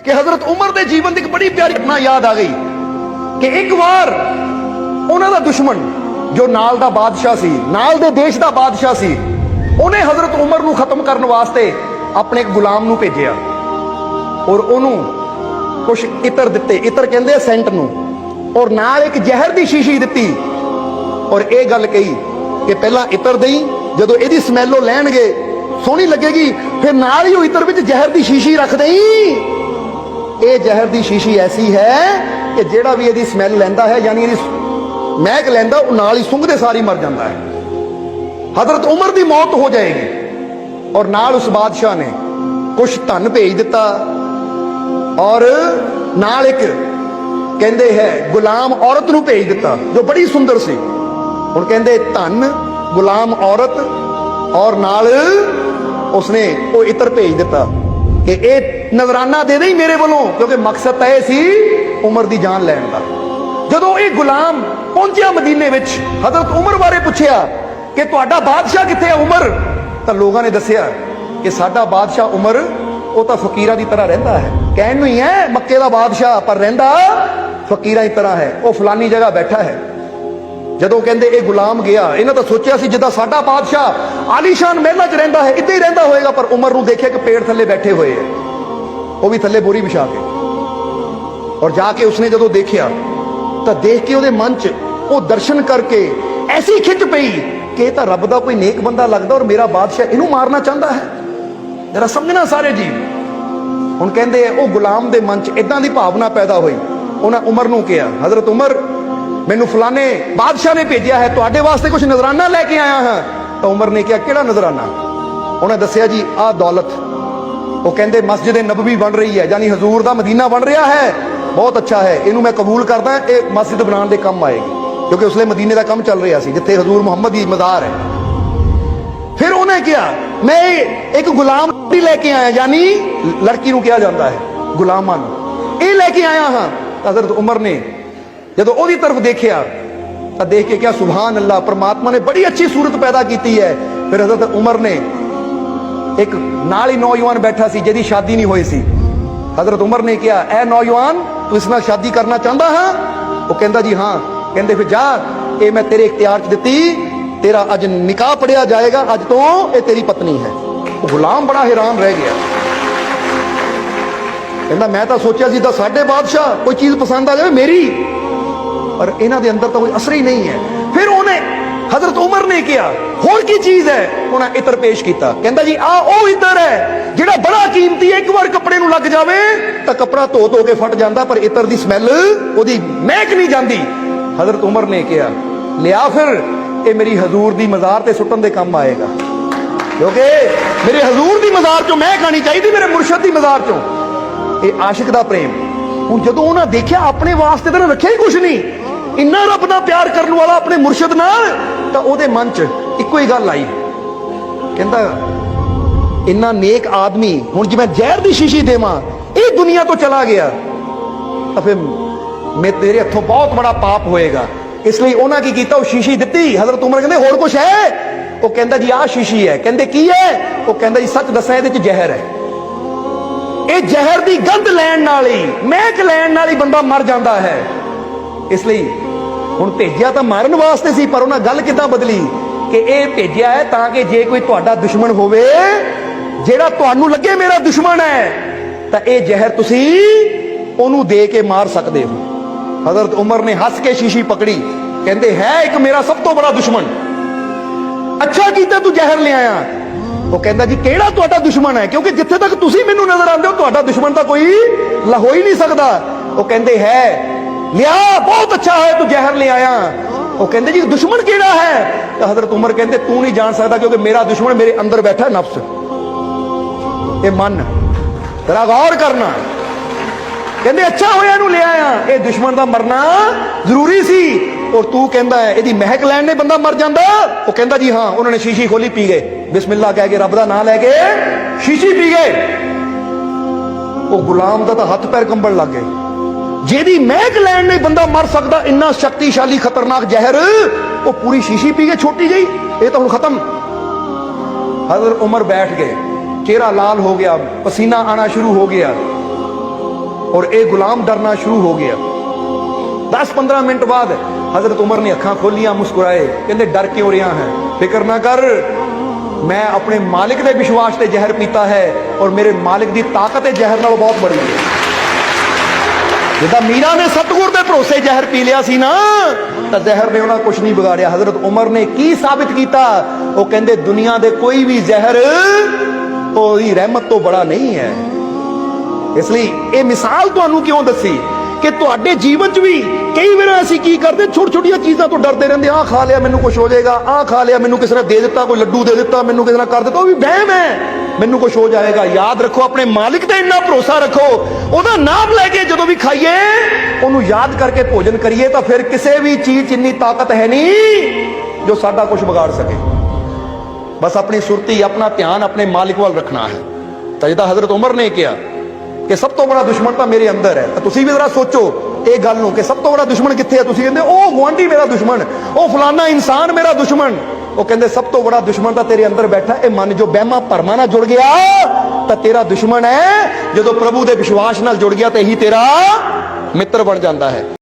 कि हजरत उमर के जीवन की एक बड़ी प्यारी घटना याद आ गई कि एक बार उन्हों का दुश्मन जो नाल दा बादशाह सी, नाल दे देश का बादशाह सी, उन्हें हजरत उमर नूं खत्म करने वास्ते अपने एक गुलाम नूं भेजिया और उन्होंने कुछ इतर दिते, इतर कहते सेंट नूं, और नाल एक जहर की शीशी दी और ये गल कही कि पहला इतर दई, जदों इहदी स्मैल वो लैणगे सोहनी लगेगी, फिर नाल ही इतर विच जहर की शीशी रख दई। ये जहर की शीशी ऐसी है कि जेड़ा भी इहदी स्मैल लैंदा है, यानी इहदी महक लैंदा, वो नाल ही सुंघदे सारी मर जाता है। हजरत उमर की मौत हो जाएगी और नाल उस बादशाह ने कुछ धन भेज दिता और नाल एक कहते है गुलाम औरत नूं भेज दिता जो बड़ी सुंदर सी। हुण कहते धन, गुलाम औरत और नाल उसने वो इतर भेज दिता कि ये नजराना दे दे मेरे वालों, क्योंकि मकसद तय सी उमर की जान लैण का। जदों ये गुलाम पहुंचा मदीने विच, हजरत उमर बारे पूछया कि तुहाडा बादशाह कित्थे है उमर, तो लोगों ने दसिया कि साडा बादशाह उमर वो तो फकीरां की तरह रहिंदा है, कहण नूं ही है मक्के दा बादशाह, पर रहिंदा फकीरां की तरह है, वो फलानी जगह बैठा है। जदों कहंदे ये गुलाम गया, इन्हां तां सोचिया सी जिद्दां साडा बादशाह आलीशान महलां च रहिंदा है इदां ही रहिंदा होएगा, पर उमर नूं देखिया कि पेड़ थल्ले बैठे हुए है, वो भी थल्ले बोरी बिछा के, और जाके उसने जदों देखिया तो देख के ਉਹਦੇ मन च वो दर्शन करके ऐसी खिंच पई कि ये तो रब दा कोई नेक बंदा लगदा और मेरा बादशाह इनू मारना चाहता है। जरा समझना सारे जी। हुण कहंदे वो गुलाम दे मन च इदां दी भावना पैदा हुई, उन्हें उमर नूं कहा, हजरत उमर मैनू फलाने बादशाह ने भेजा है, तुहाडे वास्ते कुछ नजराना लैके आया हाँ। तो उमर ने कहा किहड़ा नजराना? उन्हें दसिया जी आ दौलत। वो कहंदे मस्जिद नबवी बन रही है, यानी हजूर दा मदीना बन रहा है, बहुत अच्छा है, इनू मैं कबूल करदा, ये मस्जिद बनाने के काम आएगी, क्योंकि उसले मदीने का काम चल रहा सी जिथे हजूर मुहम्मद की मज़ार है। फिर उन्हें कहा मैं एक गुलाम भी लेके आया, यानी लड़की नूं कहा जाता है गुलामां नूं, ये लेके आया हाँ। हजरत उमर ने जदों ओदी तरफ देखिया तो देख के क्या सुभान अल्लाह, परमात्मा ने बड़ी अच्छी सूरत पैदा की है। फिर हजरत उमर ने एक नाल ही नौजवान बैठा सी जिहदी शादी नहीं हुई सी, हजरत उमर ने कहा ऐ नौजवान तू इस नाल शादी करना चाहता हाँ? वो कहता जी हाँ। कहते फिर जा, ये मैं तेरे इख्तियार च दिती, तेरा अज निकाह पढ़िया जाएगा, अज तो ये तेरी पत्नी है। वो गुलाम बड़ा हैरान रह गया, कहता मैं तो सोचा सी तां साडे बादशाह कोई चीज पसंद आ जाए मेरी, पर इन्हां दे अंदर तो कोई असर ही नहीं है। फिर उन्हें हजरत उमर ने कहा होर की चीज है, उन्हें इतर पेश किया, कहता जी आ ओ इतर है जिहड़ा बड़ा कीमती, एक बार कपड़े नूं लग जावे तो कपड़ा धो धो के फट जाता, पर इतर दी स्मैल ओदी महक नहीं जाती। हजरत उमर ने कहा लिया फिर, ये मेरी हजूर दी मज़ार ते सुटन दे काम आएगा, क्योंकि मेरे हजूर दी मज़ार चों महक आनी चाहिए, मेरे मुर्शद दी मज़ार चों। ये आशिक दा प्रेम। हुण जदों उन्हें देखिया अपने वास्ते तो रखिया ही कुछ नहीं, इन्ना रब दा प्यार करने वाला अपने मुर्शद नाल, तो ओदे मन च इक्को ही गल आई, कहंदा इन्ना नेक आदमी हुण जे मैं जहर दी शीशी देवां ये दुनिया तो चला गया तो फिर मैं तेरे हथों बहुत बड़ा पाप होएगा। इसलिए उन्हें की कीता, वो शीशी दी। हजरत उमर कहंदे होर कुछ है? वो कहंदा जी आ शीशी है। कहंदे की है? वो कहंदा जी सच दसां इहदे च जहर है, ये जहर दी गंध लैण नाल ही, महक लैण नाल ही बंदा मर जाता है। इसलिए हुण भेजिया तो मारन वास्ते सी, पर उन्हें गल किदां बदली कि ये भेजिया है ताकि जे कोई तुहाडा दुश्मन होवे, जेड़ा तुहानूं लगे मेरा दुश्मन है, तो ये जहर तुसी ओनू दे के मार सकते हो। हजरत उमर ने हस के शीशी पकड़ी, कहते है एक मेरा सब तो बड़ा दुश्मन, अच्छा कीता तू जहर ले आया। वो कहता जी केड़ा तुहाडा दुश्मन है, क्योंकि जिथे तक तुसी मैनू नजर आते हो तुहाडा दुश्मन तो कोई हो ही नहीं सकता। वो कहते है लिया बहुत अच्छा है तू जहर ले आया। वो कहते जी दुश्मन केड़ा है? तो हजरत उमर कहते तू नहीं जान सकता, क्योंकि मेरा दुश्मन मेरे अंदर बैठा है, नफ्स, ये मन। जरा गौर करना। कहते अच्छा होया नू ले आया, ये दुश्मन का मरना जरूरी सी, और तू कहता है यदि महक लैन ने बंदा मर जाता। वो कहता जी हाँ। उन्होंने शीशी खोली, पी गए, बिस्मिल्लाह कह के रब दा नाम लैके शीशी पी गए। वो गुलाम का तो हथ पैर कंबण लग गए, जेदी महक लैन ने बंदा मर सकता, इन्ना शक्तिशाली खतरनाक जहर, वो पूरी शीशी पी के छोटी गई, ये तो हुण खत्म। हजरत उमर बैठ गए, चेहरा लाल हो गया, पसीना आना शुरू हो गया। और एक गुलाम डरना शुरू हो गया। 10-15 मिनट बाद हजरत उमर ने अखां खोलियां, मुस्कुराए, कहते डर क्यों रहा है? फिक्र ना कर, मैं अपने मालिक के विश्वास से जहर पीता है और मेरे मालिक की ताकत है जहर नालों बहुत बड़ी है। जिदा मीरा ने सतगुर के भरोसे जहर पी लिया सी ना, तो जहर ने उन्हें कुछ नहीं बिगाड़िया। हजरत उमर ने की साबित किया? वो कहते दुनिया के कोई भी जहर ओदी रहमत तो बड़ा नहीं है। इसलिए ये मिसाल तुहानू क्यों दसी कि तुहाडे जीवन च भी कई बार असीं की करते, छोटी छोटिया चीज़ों तो डरते रहते। आ खा लिया मैनू कुछ हो जाएगा, आ खा लिया मैनू किसी ने दे दिता, कोई लड्डू दे दिता मैनू किसी ने कर दिता, वो भी वहम है, मैनू कुछ हो जाएगा। याद रखो, अपने मालिक ते इन्ना भरोसा रखो, ਉਹਦਾ नाम लैके जो भी खाइए ਉਹਨੂੰ याद करके भोजन करिए, तो फिर किसी भी चीज़ च इन्नी ताकत है नहीं जो साडा कुछ बिगाड़ सके। बस अपनी सुरती, अपना ध्यान अपने मालिक वाल रखना है। तो जिदा हजरत उमर ने कहा कि सब तो बड़ा दुश्मन तो मेरे अंदर है, तो तुसी भी जरा सोचो ਇਹ ਗੱਲ ਨੂੰ ਕਿ ਸਭ ਤੋਂ ਬੜਾ ਦੁਸ਼ਮਣ ਕਿੱਥੇ ਹੈ? ਤੁਸੀਂ ਕਹਿੰਦੇ ਉਹ ਗੁਆਂਢੀ ਮੇਰਾ ਦੁਸ਼ਮਣ, ਉਹ ਫਲਾਨਾ ਇਨਸਾਨ ਮੇਰਾ ਦੁਸ਼ਮਣ। ਉਹ ਕਹਿੰਦੇ ਸਭ ਤੋਂ ਬੜਾ ਦੁਸ਼ਮਣ ਤਾਂ ਤੇਰੇ ਅੰਦਰ ਬੈਠਾ। ਇਹ ਮਨ ਜੋ ਵਹਿਮਾਂ ਭਰਮਾਂ ਨਾਲ ਜੁੜ ਗਿਆ ਤਾਂ ਤੇਰਾ ਦੁਸ਼ਮਣ ਹੈ। ਜਦੋਂ ਪ੍ਰਭੂ ਦੇ ਵਿਸ਼ਵਾਸ ਨਾਲ ਜੁੜ ਗਿਆ ਤਾਂ ਇਹੀ ਤੇਰਾ ਮਿੱਤਰ ਬਣ ਜਾਂਦਾ ਹੈ।